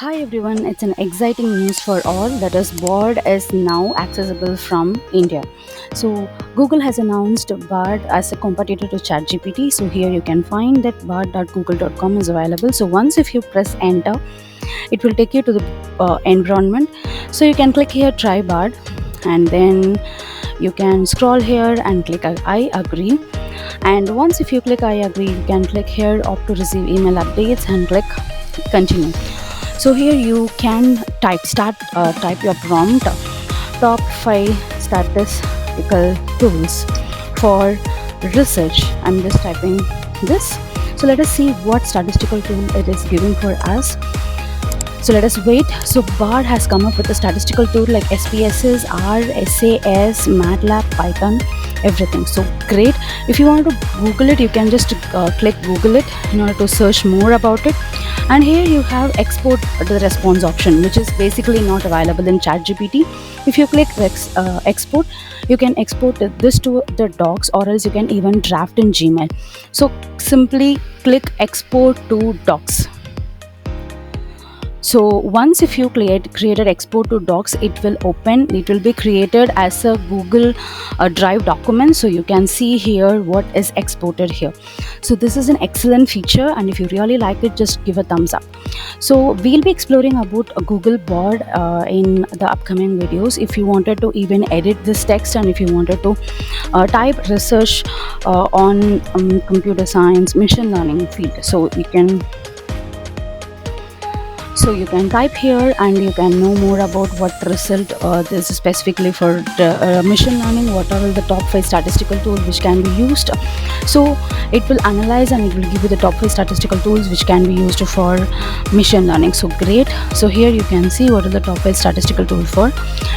Hi everyone, it's an exciting news for all that is Bard is now accessible from India. So Google has announced Bard as a competitor to ChatGPT. So here you can find that bard.google.com is available. So once if you press enter, it will take you to the environment. So you can click here try Bard, and then you can scroll here and click I agree. And once if you click I agree, you can click here opt to receive email updates and click continue. So here you can type your prompt, top 5 statistical tools for research. I'm just typing this. So let us see what statistical tool it is giving for us. So let us wait. So Bard has come up with a statistical tool like SPSS, R, SAS, MATLAB, Python, everything. So great. If you want to Google it, you can just click Google it in order to search more about it. And here you have export the response option, which is basically not available in ChatGPT. If you click export, you can export this to the docs, or else you can even draft in Gmail. So simply click export to docs. So once if you created export to docs, it will be created as a Google Drive document. So you can see here what is exported here. So this is an excellent feature, and if you really like it, just give a thumbs up. So we'll be exploring about a Google Bard in the upcoming videos. If you wanted to even edit this text, and if you wanted to type research on computer science, machine learning field, so you can type here and you can know more about what result this is specifically for the machine learning, what are the top 5 statistical tools which can be used. So it will analyze and it will give you the top 5 statistical tools which can be used for machine learning. So great. So here you can see what are the top 5 statistical tools for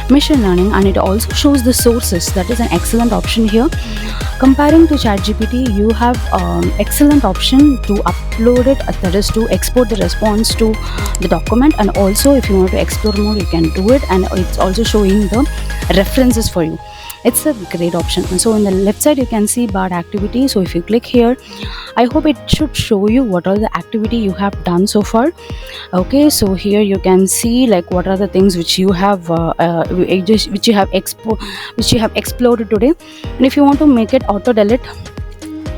machine learning, and it also shows the sources. That is an excellent option here. Comparing to ChatGPT, you have excellent option to upload it, that is to export the response to the document, and also if you want to explore more, you can do it, and it's also showing the references for you. It's a great option. And so on the left side you can see Bard activity. So if you click here, I hope it should show you what are the activity you have done so far. Okay, so here you can see like what are the things which you have which you have explored today. And if you want to make it auto delete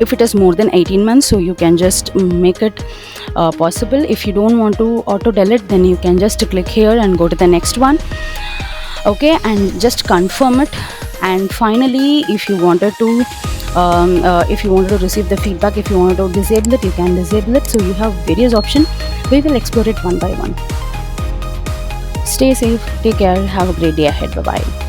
if it is more than 18 months, so you can just make it possible. If you don't want to auto delete, then you can just click here and go to the next one. Okay, and just confirm it. And finally, if you wanted to receive the feedback, if you wanted to disable it, you can disable it. So you have various options. We will explore it one by one. Stay safe, take care, have a great day ahead. Bye bye.